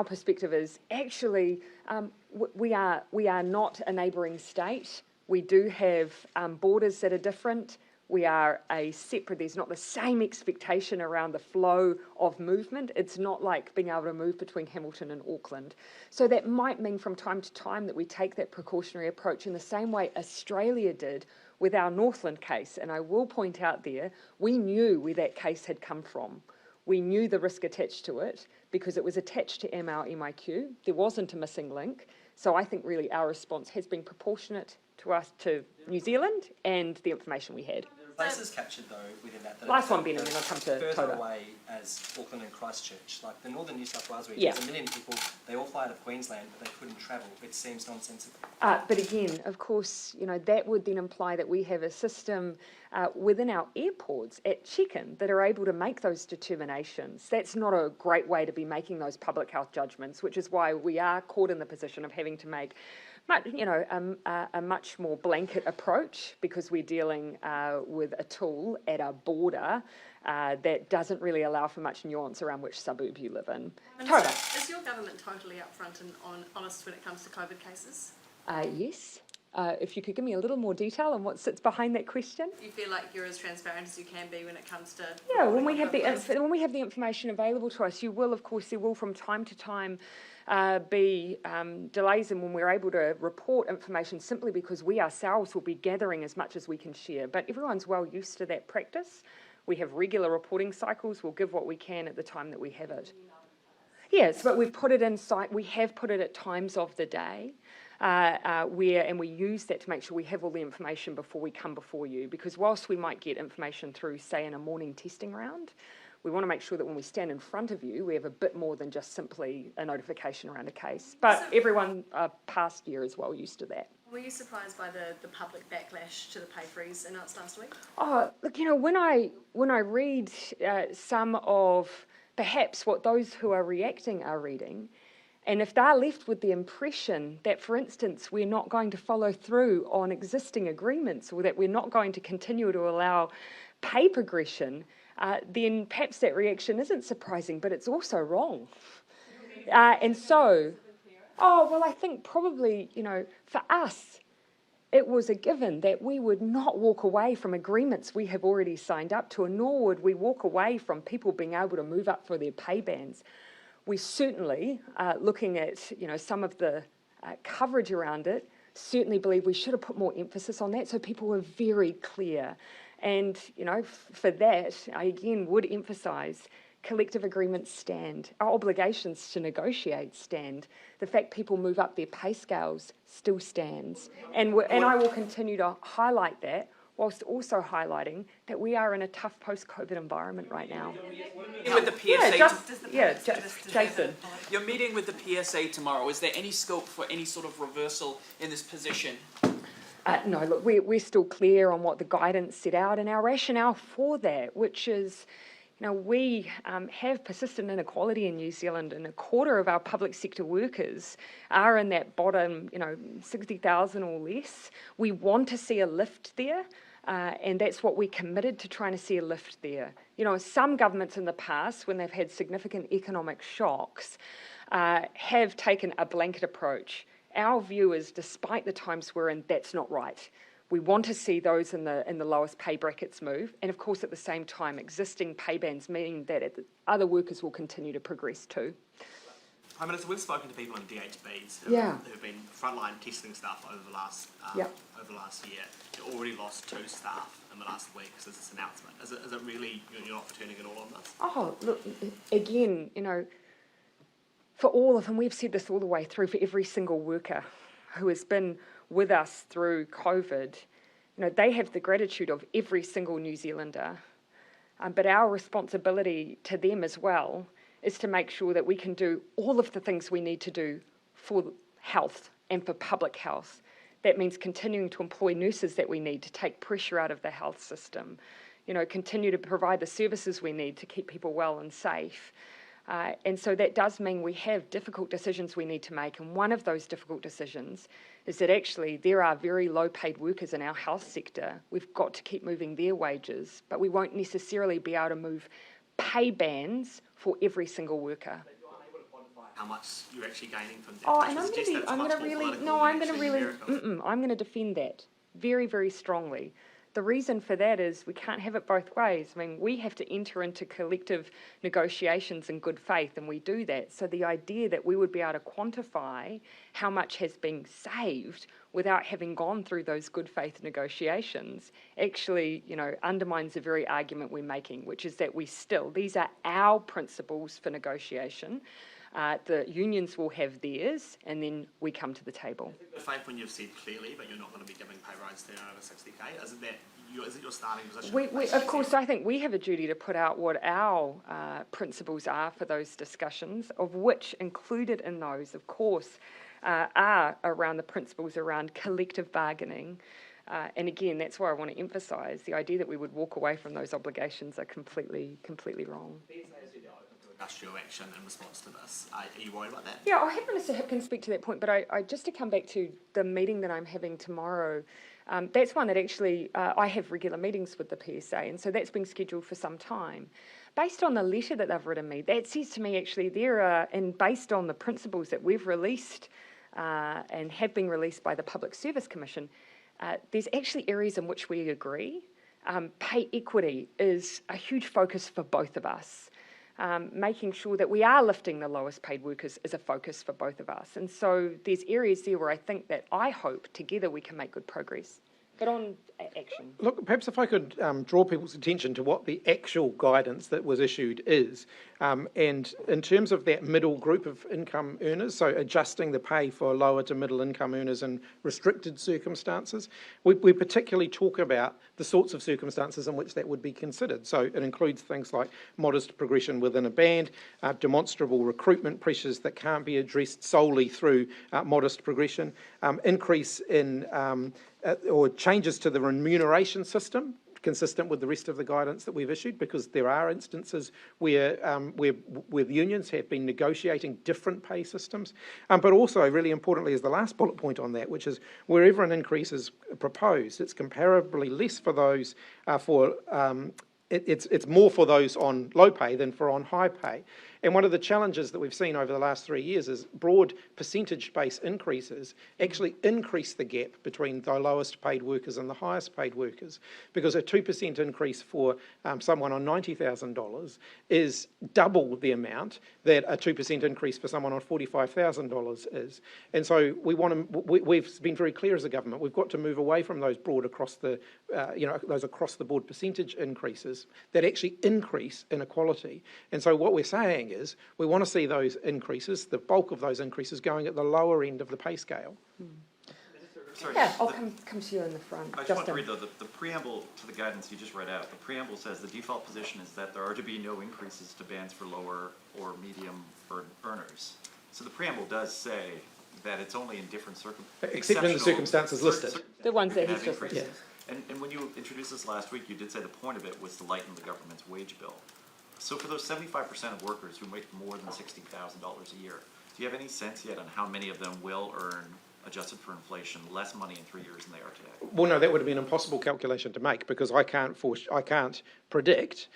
perspective is actually we are not a neighbouring state. We do have borders that are different. We are a separate, there's not the same expectation around the flow of movement. It's not like being able to move between Hamilton and Auckland. So that might mean from time to time that we take that precautionary approach in the same way Australia did with our Northland case. And I will point out there, we knew where that case had come from. We knew the risk attached to it because it was attached to our MIQ. There wasn't a missing link. So I think really our response has been proportionate to New Zealand and the information we had. There are places captured though within that. Last one, Ben, and then I'll come to further Toba. away as Auckland and Christchurch, like the northern New South Wales region. Yeah. There's 1 million people. They all fly out of Queensland, but they couldn't travel. It seems nonsensical. But again, of course, that would then imply that we have a system within our airports at check-in that are able to make those determinations. That's not a great way to be making those public health judgments, which is why we are caught in the position of having to make a much more blanket approach, because we're dealing with a tool at our border that doesn't really allow for much nuance around which suburb you live in. Is your government totally upfront and honest when it comes to COVID cases? Yes. If you could give me a little more detail on what sits behind that question. Do you feel like you're as transparent as you can be when it comes to... Yeah, when we have the information available to us, there will from time to time be delays in when we're able to report information, simply because we ourselves will be gathering as much as we can share. But everyone's well used to that practice. We have regular reporting cycles. We'll give what we can at the time that we have it. Yes, but we've put it in site. We have put it at times of the day. And we use that to make sure we have all the information before we come before you, because whilst we might get information through, say, in a morning testing round, we want to make sure that when we stand in front of you, we have a bit more than just simply a notification around a case. But everyone past year is well used to that. Were you surprised by the public backlash to the pay freeze announced last week? Oh, look, when I read some of perhaps what those who are reacting are reading, and if they're left with the impression that, for instance, we're not going to follow through on existing agreements, or that we're not going to continue to allow pay progression, then perhaps that reaction isn't surprising, but it's also wrong. I think probably, for us, it was a given that we would not walk away from agreements we have already signed up to, and nor would we walk away from people being able to move up for their pay bands. We certainly, looking at some of the coverage around it, certainly believe we should have put more emphasis on that, so people were very clear. And for that, I again would emphasise collective agreements stand. Our obligations to negotiate stand. The fact people move up their pay scales still stands. And I will continue to highlight that, whilst also highlighting that we are in a tough post-COVID environment right now. With the PSA, Jason. You're meeting with the PSA tomorrow. Is there any scope for any sort of reversal in this position? No, look, we're still clear on what the guidance set out, and our rationale for that, which is, we have persistent inequality in New Zealand, and a quarter of our public sector workers are in that bottom, 60,000 or less. We want to see a lift there, and that's what we committed to, trying to see a lift there. Some governments in the past, when they've had significant economic shocks, have taken a blanket approach. Our view is, despite the times we're in, that's not right. We want to see those in the lowest pay brackets move, and of course at the same time existing pay bands mean that other workers will continue to progress too. Prime Minister, we've spoken to people in DHBs who've been frontline testing staff over the last year. You already lost 2 staff in the last week since this announcement. Is it really you're not returning at all on this? Oh, look, again, for all of them, we've said this all the way through, for every single worker who has been with us through COVID, they have the gratitude of every single New Zealander. But our responsibility to them as well is to make sure that we can do all of the things we need to do for health and for public health. That means continuing to employ nurses that we need to take pressure out of the health system, continue to provide the services we need to keep people well and safe. And so that does mean we have difficult decisions we need to make. And one of those difficult decisions is that actually there are very low paid workers in our health sector. We've got to keep moving their wages, but we won't necessarily be able to move pay bands for every single worker. How much you're actually gaining from that? Oh, and I'm going to defend that very, very strongly. The reason for that is we can't have it both ways. I mean, we have to enter into collective negotiations in good faith, and we do that. So the idea that we would be able to quantify how much has been saved without having gone through those good faith negotiations actually, undermines the very argument we're making, which is that these are our principles for negotiation. The unions will have theirs, and then we come to the table. Faith when you've said clearly, but you're not going to be giving pay rises to over 60k. Is it your starting position? Of course, I think we have a duty to put out what our principles are for those discussions, of which included in those, of course, are around the principles around collective bargaining. And again, that's why I want to emphasise the idea that we would walk away from those obligations are completely wrong. industrial action in response to this. Are you worried about that? Yeah, I'll have Minister Hipkins speak to that point, but I just to come back to the meeting that I'm having tomorrow, that's one that actually I have regular meetings with the PSA, and so that's been scheduled for some time. Based on the letter that they've written me, that says to me actually and based on the principles that we've released and have been released by the Public Service Commission, there's actually areas in which we agree. Pay equity is a huge focus for both of us. Making sure that we are lifting the lowest paid workers is a focus for both of us. And so there's areas there where I think that I hope together we can make good progress. But on action. Look, perhaps if I could draw people's attention to what the actual guidance that was issued is. And in terms of that middle group of income earners, so adjusting the pay for lower to middle income earners in restricted circumstances, we particularly talk about the sorts of circumstances in which that would be considered. So it includes things like modest progression within a band, demonstrable recruitment pressures that can't be addressed solely through modest progression, increase in or changes to the remuneration system consistent with the rest of the guidance that we've issued, because there are instances where unions have been negotiating different pay systems. But also, really importantly, is the last bullet point on that, which is wherever an increase is proposed, it's comparably less for those it's more for those on low pay than for on high pay. And one of the challenges that we've seen over the last 3 years is broad percentage-based increases actually increase the gap between the lowest paid workers and the highest paid workers, because a 2% increase for someone on $90,000 is double the amount that a 2% increase for someone on $45,000 is. And so we've been very clear as a government, we've got to move away from those broad across the, those across the board percentage increases that actually increase inequality. And so what we're saying is we want to see those increases, the bulk of those increases, going at the lower end of the pay scale. Sorry, yeah, I'll come to you in the front. I just want to read the preamble to the guidance you just read out. The preamble says the default position is that there are to be no increases to bands for lower or medium earners. So the preamble does say that it's only in different circumstances. Except in the circumstances listed. The ones that he's just listed. Yeah. And when you introduced this last week, you did say the point of it was to lighten the government's wage bill. So for those 75% of workers who make more than $60,000 a year, do you have any sense yet on how many of them will earn, adjusted for inflation, less money in 3 years than they are today? Well, no, that would have been an impossible calculation to make, because I can't predict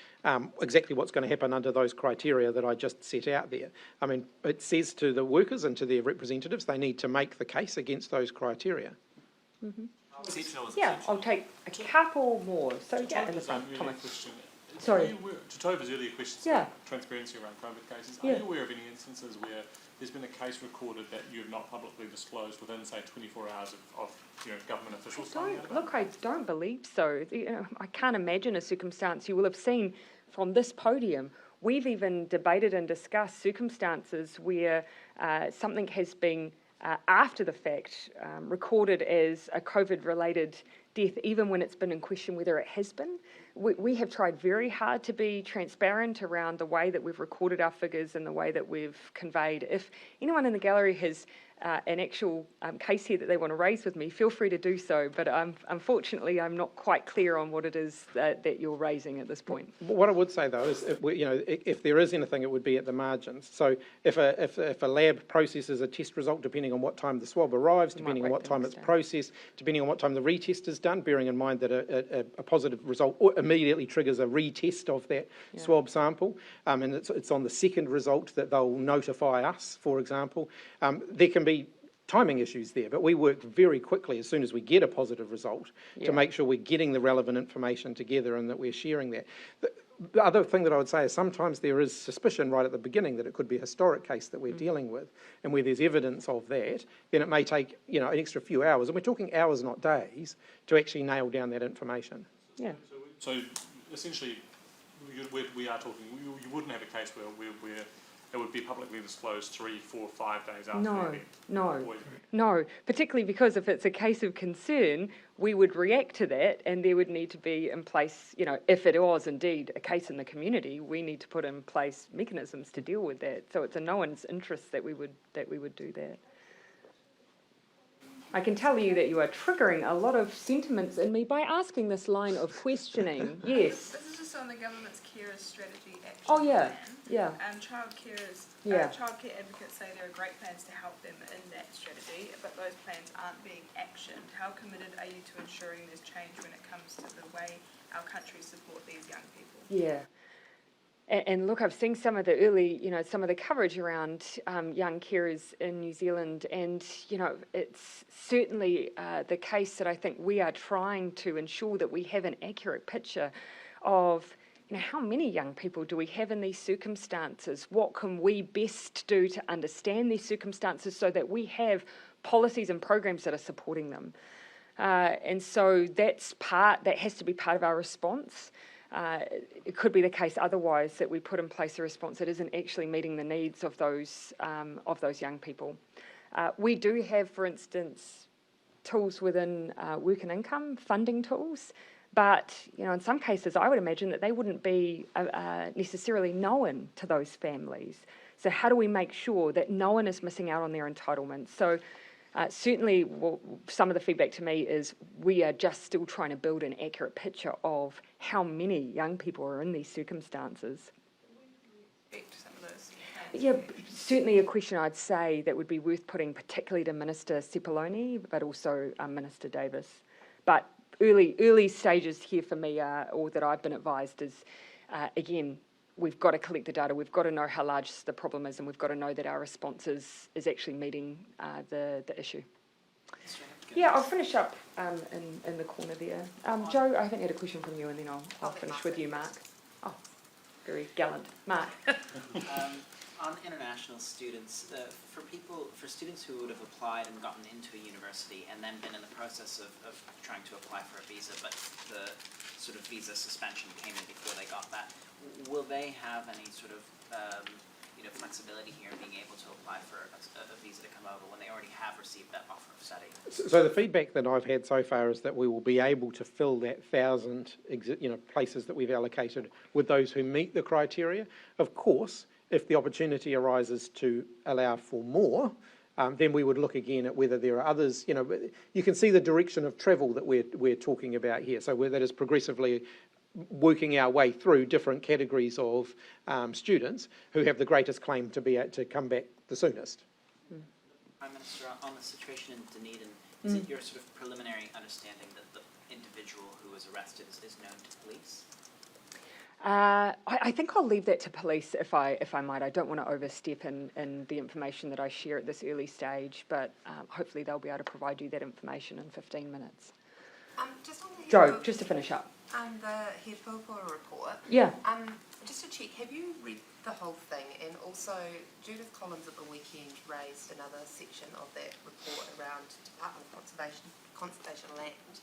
exactly what's going to happen under those criteria that I just set out there. I mean, it says to the workers and to their representatives they need to make the case against those criteria. Mm-hmm. Yeah, I'll take a couple more. So yeah, in the front, Thomas. Sorry. To Tova's earlier questions about transparency around COVID cases, are you aware of any instances where there's been a case recorded that you have not publicly disclosed within, say, 24 hours of government officials? I don't believe so. I can't imagine a circumstance. You will have seen from this podium, we've even debated and discussed circumstances where something has been, after the fact, recorded as a COVID-related death, even when it's been in question whether it has been. We have tried very hard to be transparent around the way that we've recorded our figures and the way that we've conveyed. If anyone in the gallery has an actual case here that they want to raise with me, feel free to do so. But unfortunately, I'm not quite clear on what it is that you're raising at this point. What I would say, though, is if there is anything, it would be at the margins. So if a lab processes a test result, depending on what time the swab arrives, depending on what time it's processed, depending on what time the retest is done, bearing in mind that a positive result immediately triggers a retest of that swab sample, and it's on the second result that they'll notify us, for example, there can be timing issues there, but we work very quickly as soon as we get a positive result to make sure we're getting the relevant information together and that we're sharing that. The other thing that I would say is sometimes there is suspicion right at the beginning that it could be a historic case that we're dealing with, and where there's evidence of that, then it may take an extra few hours, and we're talking hours, not days, to actually nail down that information. Yeah. So essentially, we are talking. You wouldn't have a case where it would be publicly disclosed 3, 4, 5 days after the event. No, particularly because if it's a case of concern, we would react to that, and there would need to be in place, if it was indeed a case in the community, we need to put in place mechanisms to deal with that. So it's in no one's interest that we would do that. I can tell you that you are triggering a lot of sentiments in me by asking this line of questioning. Yes. This is just also on the government's carers strategy action Oh, yeah, plan. yeah. Child carers, Yeah. childcare advocates say there are great plans to help them in that strategy, but those plans aren't being actioned. How committed are you to ensuring there's change when it comes to the way our countries support these young people? Yeah. And look, I've seen some of the early, some of the coverage around young carers in New Zealand, and, it's certainly the case that I think we are trying to ensure that we have an accurate picture of, how many young people do we have in these circumstances? What can we best do to understand these circumstances so that we have policies and programs that are supporting them? And so that has to be part of our response. It could be the case otherwise that we put in place a response that isn't actually meeting the needs of those young people. We do have, for instance, tools within work and income, funding tools, but in some cases I would imagine that they wouldn't be necessarily known to those families. So how do we make sure that no one is missing out on their entitlements? So certainly, some of the feedback to me is we are just still trying to build an accurate picture of how many young people are in these circumstances. Yeah, certainly a question I'd say that would be worth putting particularly to Minister Cipollone, but also Minister Davis. But early stages here for me or that I've been advised is, again, we've got to collect the data, we've got to know how large the problem is, and we've got to know that our response is actually meeting the issue. Yeah, I'll finish up in the corner there. Joe, I haven't had a question from you, and then I'll finish with you, Mark. Oh, very gallant. Mark. On international students, for students who would have applied and gotten into a university and then been in the process of trying to apply for a visa, but the sort of visa suspension came in before they got that, will they have any sort of flexibility here in being able to apply for a visa to come over when they already have received that offer of study? So the feedback that I've had so far is that we will be able to fill that 1,000 places that we've allocated with those who meet the criteria. Of course, if the opportunity arises to allow for more, then we would look again at whether there are others. You can see the direction of travel that we're talking about here. So where that is progressively working our way through different categories of students who have the greatest claim to be to come back the soonest. Prime Minister, on the situation in Dunedin, is it your sort of preliminary understanding that the individual who was arrested is known to police? I think I'll leave that to police if I might. I don't want to overstep in the information that I share at this early stage, but hopefully they'll be able to provide you that information in 15 minutes. Joe, just to finish up. The He Puapua report. Yeah. Just to check, have you read the whole thing? And also, Judith Collins at the weekend raised another section of that report around Department of Conservation Land.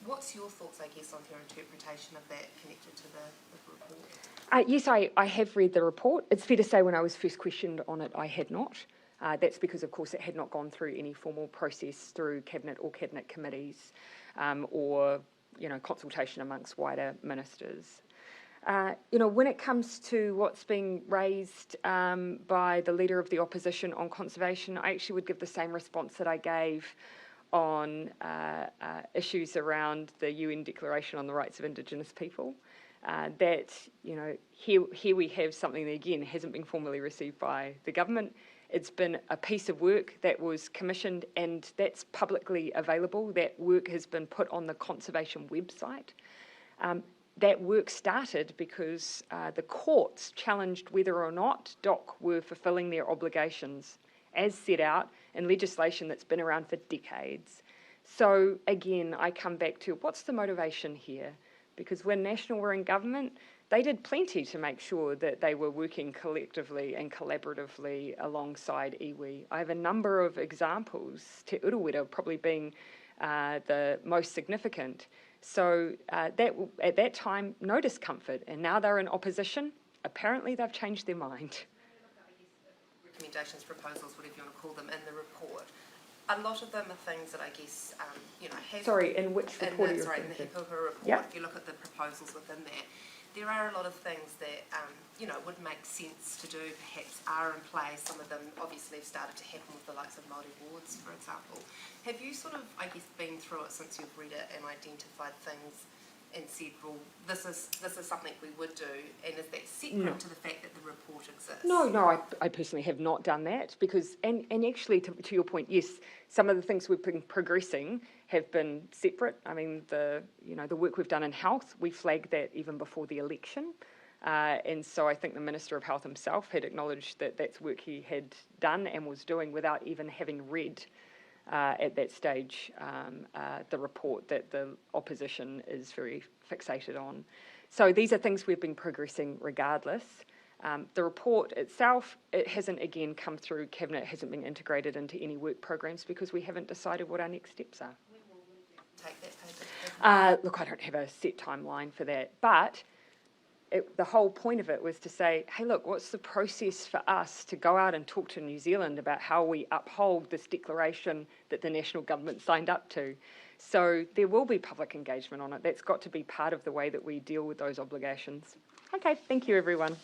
What's your thoughts, I guess, on her interpretation of that connected to the report? Yes, I have read the report. It's fair to say when I was first questioned on it, I had not. That's because, of course, it had not gone through any formal process through Cabinet or Cabinet committees or, consultation amongst wider ministers. When it comes to what's being raised by the Leader of the Opposition on conservation, I actually would give the same response that I gave on issues around the UN Declaration on the Rights of Indigenous People. Here we have something that, again, hasn't been formally received by the government. It's been a piece of work that was commissioned and that's publicly available. That work has been put on the conservation website. That work started because the courts challenged whether or not DOC were fulfilling their obligations as set out in legislation that's been around for decades. So again, I come back to what's the motivation here? Because when National were in government, they did plenty to make sure that they were working collectively and collaboratively alongside iwi. I have a number of examples, Te Urewera probably being the most significant. So at that time, no discomfort, and now they're in opposition. Apparently they've changed their mind. Recommendations, proposals, whatever you want to call them, in the report. A lot of them are things that I guess, have... Sorry, in which report are you referring to? Sorry, in the He Puapua report, yep. If you look at the proposals within there, there are a lot of things that, would make sense to do, perhaps are in place. Some of them obviously have started to happen with the likes of Māori wards, for example. Have you sort of, I guess, been through it since you've read it and identified things and said, well, this is something we would do, and is that separate to the fact that the report exists? No, I personally have not done that because, and actually to your point, yes, some of the things we've been progressing have been separate. I mean, the work we've done in health, we flagged that even before the election. And so I think the Minister of Health himself had acknowledged that that's work he had done and was doing without even having read at that stage the report that the opposition is very fixated on. So these are things we've been progressing regardless. The report itself, it hasn't again come through Cabinet, hasn't been integrated into any work programs because we haven't decided what our next steps are. Take that paper? Look, I don't have a set timeline for that, but the whole point of it was to say, hey, look, what's the process for us to go out and talk to New Zealand about how we uphold this declaration that the national government signed up to? So there will be public engagement on it. That's got to be part of the way that we deal with those obligations. Okay, thank you, everyone.